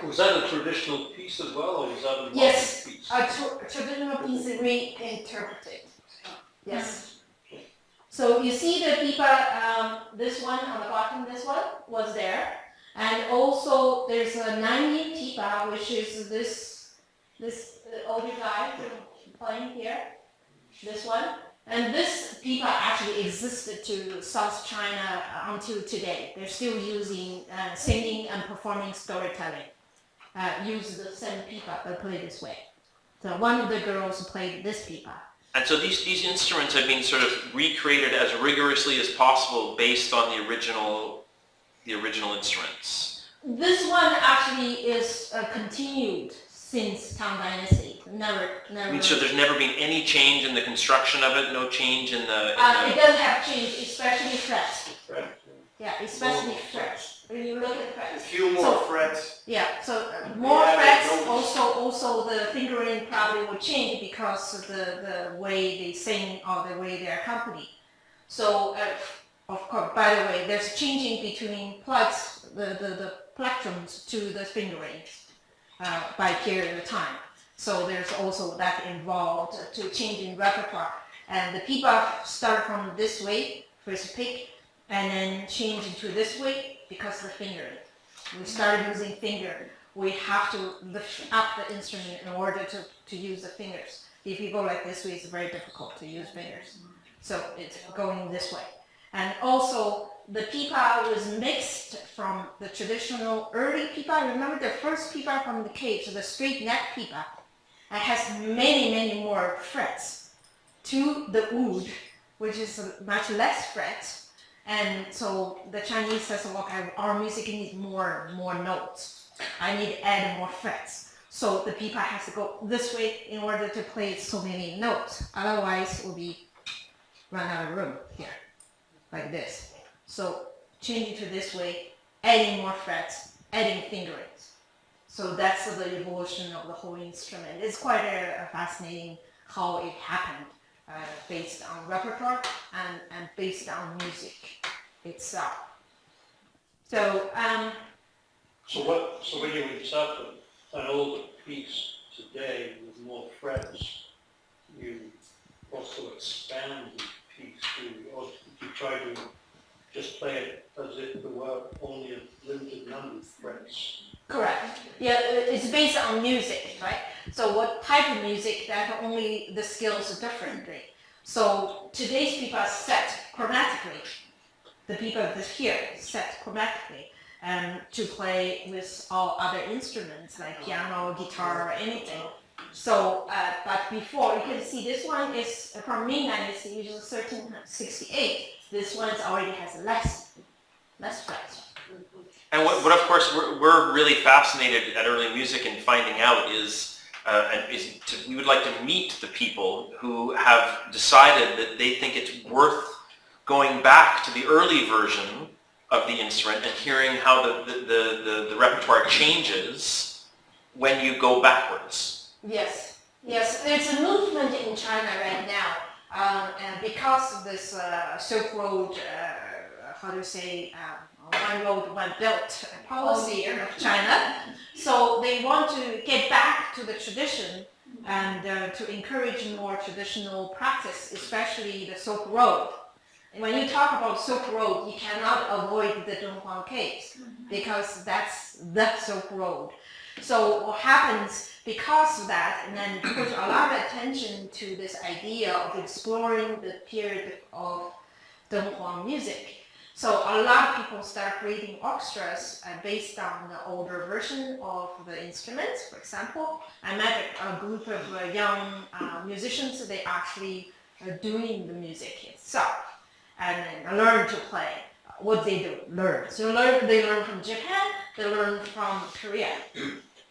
Was that a traditional piece as well, or was that a modern Yes, piece? a traditional piece reinterpreted. Yes. So you see the pipa, this one on the bottom, this one was there. And also there's a 9-yin pipa, which is this older guy playing here, this one. And this pipa actually existed to South China until today. They're still using singing and performing storytelling. Use the same pipa, but play this way. So one of the girls played this pipa. And so these instruments have been sort of recreated as rigorously as possible based on the original instruments. This one actually is continued since Tang Dynasty. Never. I mean, so there's never been any change in the construction of it, no change in the... It does have change, especially frets. Right. Yeah, especially frets. When you look at A frets. few more frets. Yeah, so more Yeah, frets. those- Also the fingering probably will change because of the way they sing or the way they accompany. So of course, by the way, there's changing between plugs, the plectrums to the fingerings by period of time. So there's also that involved to changing repertoire. And the pipa start from this way, first pick, and then change into this way because of the fingering. We started using finger. We have to lift up the instrument in order to use the fingers. If you go like this way, it's very difficult to use fingers. So it's going this way. And also the pipa was mixed from the traditional early pipa. Remember the first pipa from the cave, so the straight neck pipa. It has many more frets to the oud, which is much less frets. And so the Chinese says, look, our music needs more notes. I need to add more frets. So the pipa has to go this way in order to play so many notes. Otherwise, it will be run out of room here, like this. So changing to this way, adding more frets, adding fingerings. So that's the evolution of the whole instrument. It's quite fascinating how it happened. Based on repertoire and based on music itself. So So when you interpret an older piece today with more frets, you also expand the piece, or you try to just play it as if there were only a limited number of frets. correct. Yeah, it's based on music, right? So what type of music, that only the scales are differently. So today's pipa is set chromatically. The pipa is here set chromatically to play with all other instruments like piano, guitar, or anything. So, but before, you can see this one is from Ming Dynasty, which is 1368. This one already has less frets. And what of course we're really fascinated at early music and finding out is we would like to meet the people who have decided that they think it's worth going back to the early version of the instrument and hearing how the repertoire changes when you go backwards. Yes, there's a movement in China right now, and because of this Silk Road, one road, one built policy of China. So they want to get back to the tradition and to encourage more traditional practice, especially the Silk Road. And when you talk about Silk Road, you cannot avoid the Dunhuang Caves because that's the Silk Road. So what happens because of that, and then put a lot of attention to this idea of exploring the period of Dunhuang music. So a lot of people start creating orchestras based on the older version of the instruments. For example, I met a group of young musicians. They actually are doing the music itself and learn to play. What they do, learn. So they learn from Japan. They learn from Korea.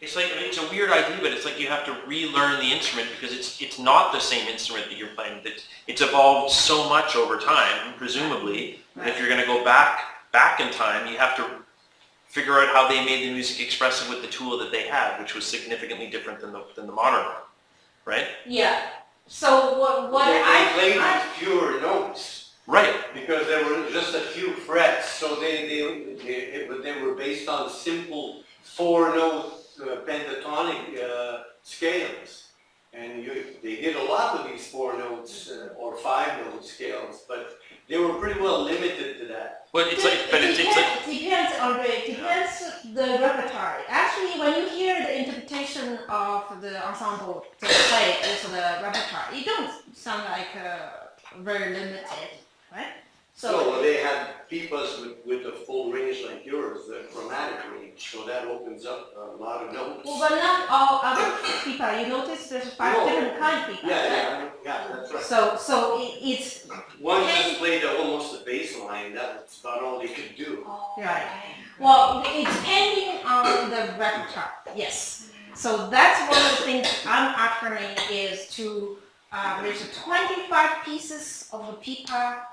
It's like, it's a weird idea, but it's like you have to relearn the instrument because it's not the same instrument that you're playing. It's evolved so much over time, presumably. Right. If you're going to go back in time, you have to figure out how they made the music expressive with the tool that they had, which was significantly different than the modern one, right? Yeah. So what they played with fewer notes. Right. Because there were just a few frets, so they were based on simple 4-note pentatonic scales, and they did a lot of these 4 notes or 5-note scales, but they were pretty well limited to that. Well, it's like, but it's like, depends, Andre. It depends the repertoire. Actually, when you hear the interpretation of the ensemble they play with the repertoire, it don't sound like very limited, right? So they had pipas with a full range like yours, the chromatic range, so that opens up a lot of notes. Well, but not all other pipa. You notice there's 5 different kinds of pipa. Yeah, that's right. So it's One just played almost the bass line, that's about all they could do. right. Well, it's depending on the repertoire. Yes. So that's one of the things I'm offering is to there's 25 pieces of a pipa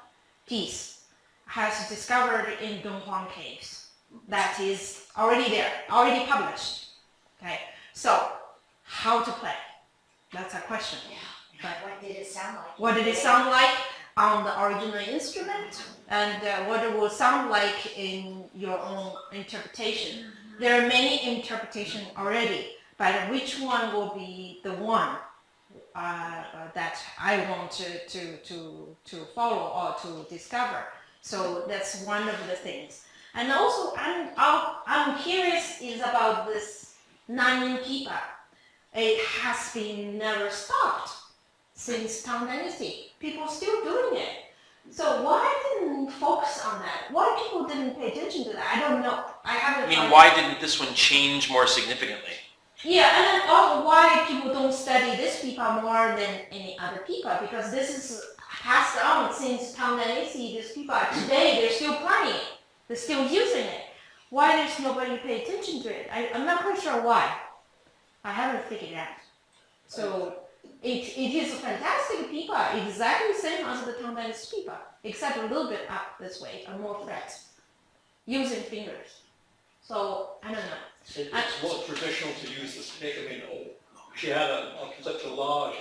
piece has discovered in Donghuang caves. That is already there, already published. Okay. So how to play? That's a question. But What did it sound like? what did it sound like on the original instrument, and what it will sound like in your own interpretation? There are many interpretations already, but which one will be the one that I want to follow or to discover? So that's one of the things. And also, I'm curious is about this Nanning Pipa. It has been never stopped since Tang Dynasty. People still doing it. So why didn't focus on that? Why people didn't pay attention to that? I don't know. I haven't. I mean, why didn't this one change more significantly? Yeah, and then also why people don't study this pipa more than any other pipa, because this is passed on since Tang Dynasty. This pipa today they're still playing it. They're still using it. Why there's nobody pay attention to it? I'm not quite sure why. I haven't figured out. So it is a fantastic pipa, exactly the same as the Tang Dynasty pipa, except a little bit up this way, and more frets, using fingers. So I don't know. It's more traditional to use this pick. I mean, she had such a large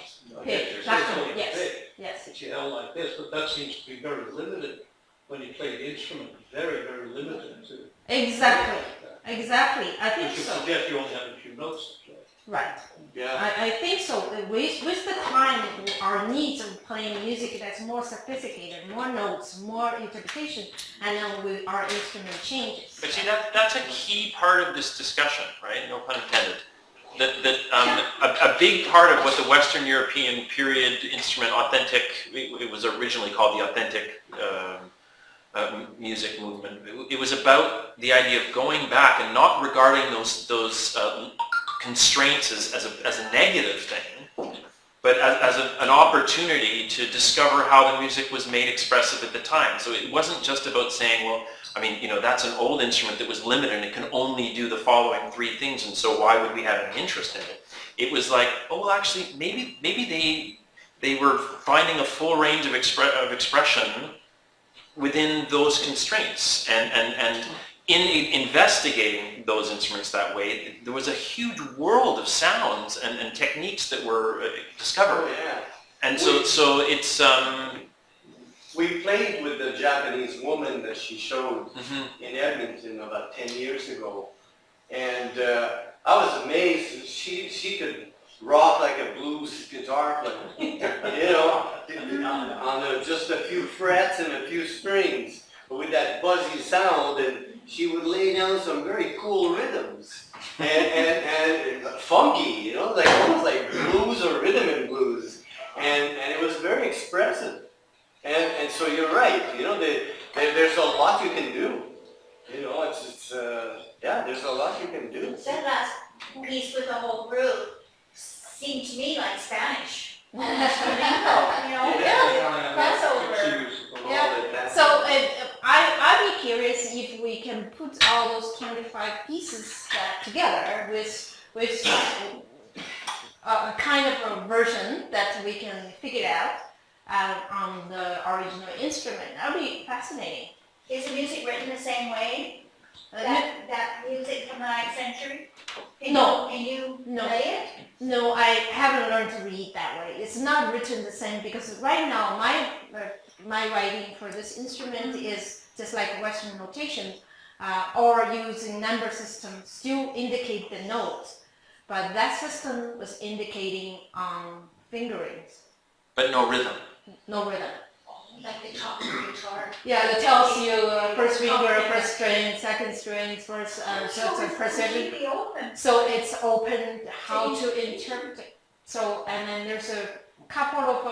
Pick, picture, that's so it's right, only a yes. pick Yes. that she held like this, but that seems to be very limited when you play the instrument. Very, very limited to. Exactly. That. Exactly. I think Which would so. suggest you only have a few notes to play. Right. Yeah. I think so. With the time, our needs of playing music that's more sophisticated, more notes, more interpretation, and then our instrument changes. But see, that's a key part of this discussion, right? No pun intended. A big part of what the Western European period instrument authentic, it was originally called the authentic music movement. It was about the idea of going back and not regarding those constraints as a negative thing, but as an opportunity to discover how the music was made expressive at the time. So it wasn't just about saying, well, I mean, you know, that's an old instrument that was limited and it can only do the following 3 things, and so why would we have any interest in it? It was like, oh, well, actually, maybe they were finding a full range of expression within those constraints, and in investigating those instruments that way, there was a huge world of sounds and techniques that were discovered. Oh, yeah. And so it's We played with the Japanese woman that she showed mhm. in Edmonton about 10 years ago. And I was amazed. She could rock like a blues guitar player, you know, on just a few frets and a few strings, but with that buzzy sound, and she would lay down some very cool rhythms and funky, you know, like almost like blues or rhythm and blues, and it was very expressive. And so you're right, you know, there's a lot you can do. You know, yeah, there's a lot you can do. That last piece with the whole group seemed to me like Spanish. Almost flamenco, you know? Yeah. Crossover. Yeah. So I'd be curious if we can put all those 25 pieces together with a kind of a version that we can figure out on the original instrument. That would be fascinating. Is the music written the same way? That music from the 9th century? No. Can you No. play it? No, I haven't learned to read that way. It's not written the same, because right now my writing for this instrument is just like Western notation, or using number system still indicate the notes, but that system was indicating fingerings, But no rhythm. no rhythm. Like the top of the guitar. Yeah, it tells you first finger, first string, second string, first so it's a precision. Completely open. So it's open how to interpret it. So and then there's a couple of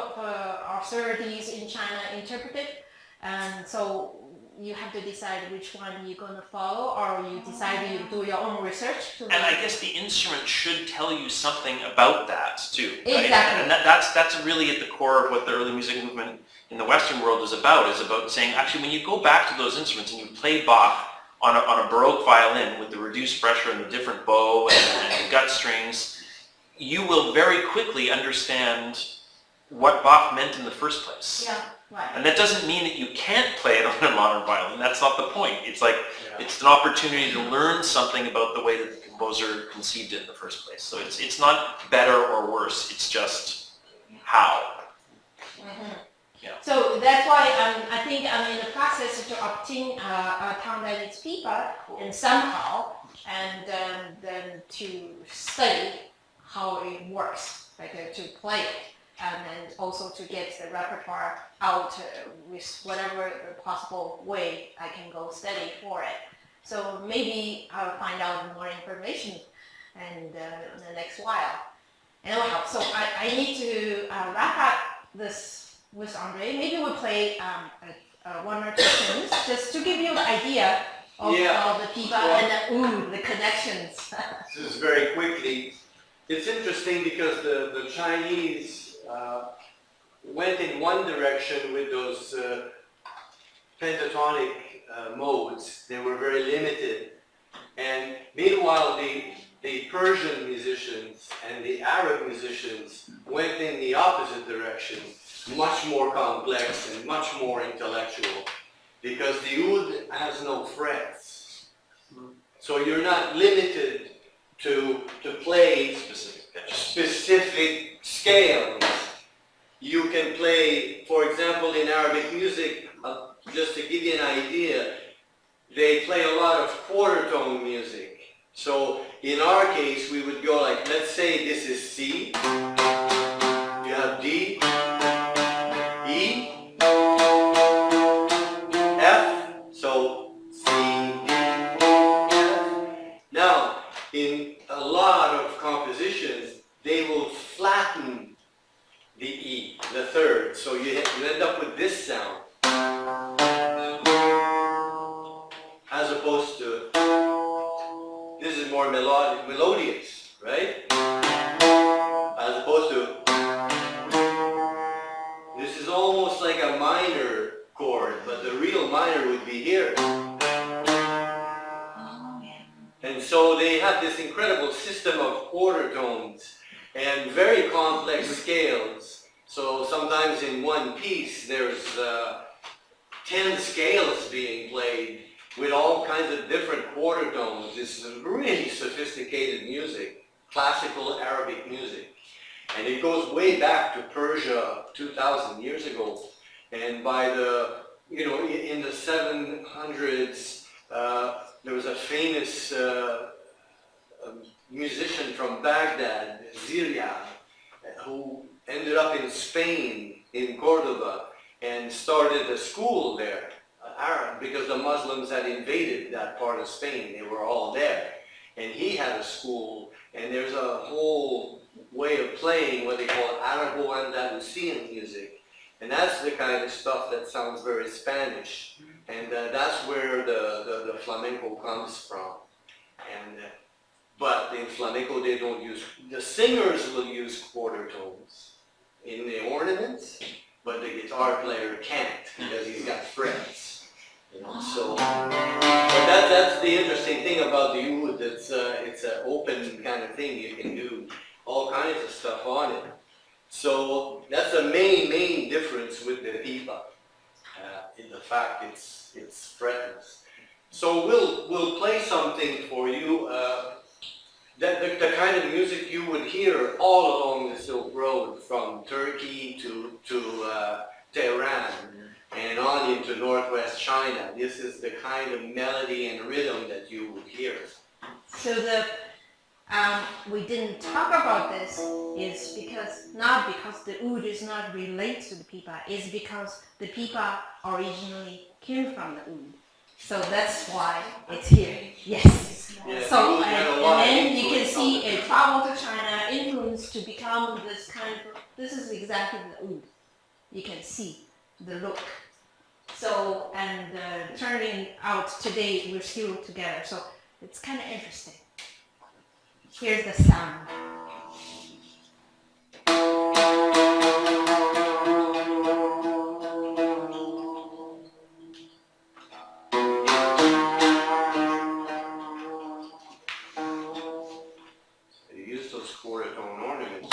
authorities in China interpret it, and so you have to decide which one you're going to follow, or you decide you do your own research. And I guess the instrument should tell you something about that too, right? Exactly. And that's really at the core of what the early music movement in the Western world is about saying, actually, when you go back to those instruments and you play Bach on a Baroque violin with the reduced pressure and the different bow and the gut strings, you will very quickly understand what Bach meant in the first place. Yeah, right. And that doesn't mean that you can't play it on a modern violin. That's not the point. It's like, it's an opportunity to learn something about the way that the composer conceived it in the first place. So it's not better or worse, it's just how. Mm-hmm. Yeah. So that's why I think I'm in the process to obtain a town that is Pipa, and somehow, and then to study how it works, like to play it, and then also to get the repertoire out with whatever possible way I can go study for it. So maybe I'll find out more information in the next while. Anyhow, so I need to wrap up this with Andre. Maybe we'll play one or two things just to give you the idea of the Pipa and the connections. This is very quickly. It's interesting because the Chinese went in one direction with those pentatonic modes. They were very limited. And meanwhile, the Persian musicians and the Arab musicians went in the opposite direction, much more complex and much more intellectual, because the oud has no frets. So you're not limited to play specific scales. You can play, for example, in Arabic music, just to give you an idea, they play a lot of quarter tone music. So in our case, we would go like, let's say this is C, you have D, E, F, so C, D, F. Now, in a lot of compositions, they will flatten the E, the third, so you end up with this sound, as opposed to, this is more melodious, right? As opposed to, this is almost like a minor chord, but the real minor would be here. And so they have this incredible system of quarter tones and very complex scales. So sometimes in one piece there's 10 scales being played with all kinds of different quarter tones. It's really sophisticated music, classical Arabic music. And it goes way back to Persia 2,000 years ago. And by the, in the 700s, there was a famous musician from Baghdad, Ziryab, who ended up in Spain, in Cordoba, and started a school there, Arab, because the Muslims had invaded that part of Spain. They were all there. And he had a school, and there's a whole way of playing what they call Arabo-Andalusian music. And that's the kind of stuff that sounds very Spanish. And that's where the flamenco comes from. And but in flamenco they don't use, the singers will use quarter tones in the ornaments, but the guitar player can't because he's got frets. So, but that's the interesting thing about the oud. It's an open kind of thing. You can do all kinds of stuff on it. So that's the main difference with the pipa. In the fact it's fretless. So we'll play something for you. The kind of music you would hear all along the Silk Road, from Turkey to Tehran and on into northwest China. This is the kind of melody and rhythm that you would hear. So we didn't talk about this is not because the oud is not related to the pipa, it's because the pipa originally came from the oud. So that's why it's here. Yes. Yeah, So had a and lot of then you can influence see on a it. travel to China influence to become this kind of. This is exactly the oud. You can see the look. So and turning out today we're still together. So it's kind of interesting. Here's the sound. They use those quarter tone ornaments.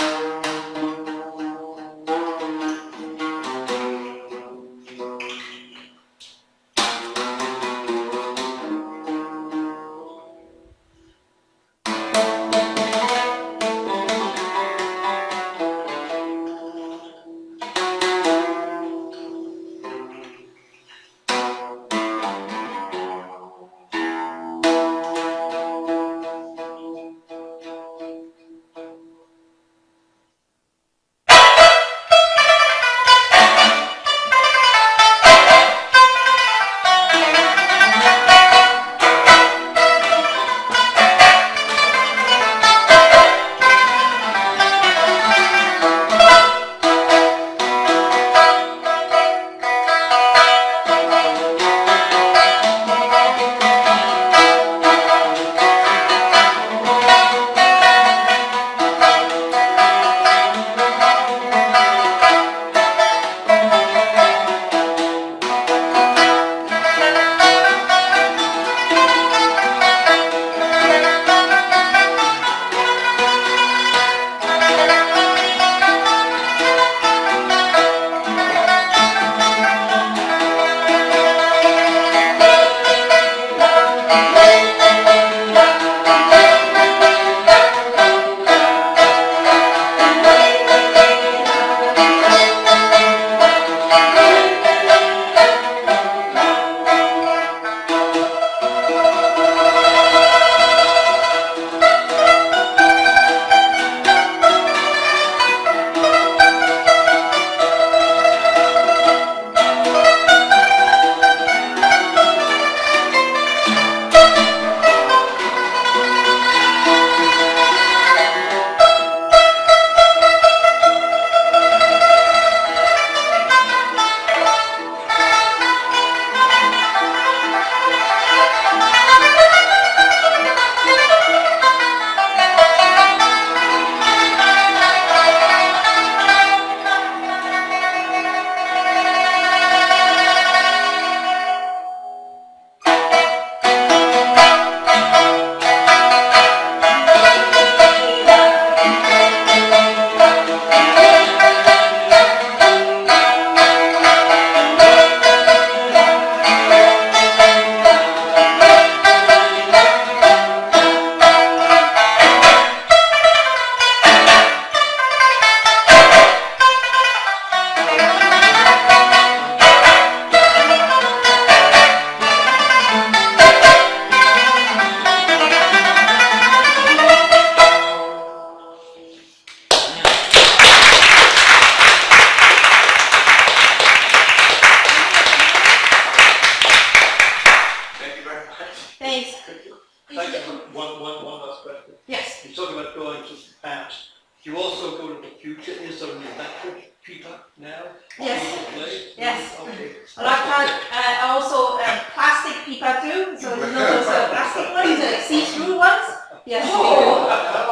You also go to the future. Is there an electric Pipa now? Yes. Yes. Okay. Electronic, also plastic pipa too. So you know those plastic ones, the see-through ones. Yes.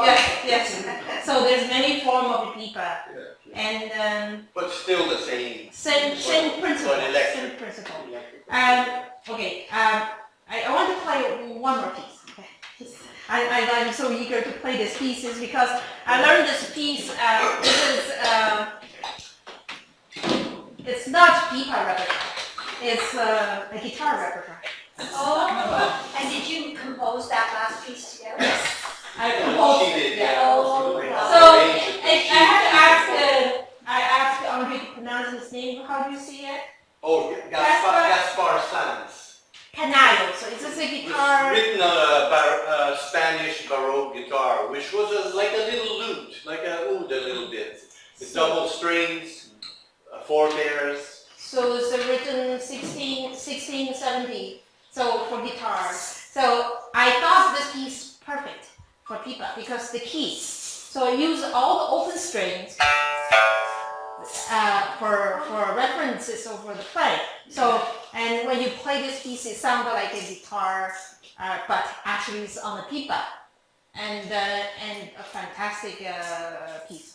Yes. Yes. So there's many form of pipa, and But still the same. same principle. But electric. Same principle. Okay. I want to play one more piece. Okay. I'm so eager to play this piece is because I learned this piece. This is it's not pipa repertoire. It's a guitar repertoire. Oh, and did you compose that last piece together? Yes, I composed She it. did, Yeah. yeah. Oh, So I had to ask Andre to pronounce his name. How do you see it? Oh, Gaspar Sanz. Canario. So it's just a guitar. Written on a Spanish Baroque guitar, which was like a little lute, like a oud a little bit. With double strings, forebears. So it's written 1670. So for guitars. So I thought this piece perfect for Pipa because the keys. So I use all the open strings for references over the play. So, and when you play this piece, it sounds like a guitar, but actually it's on a Pipa, and a fantastic piece.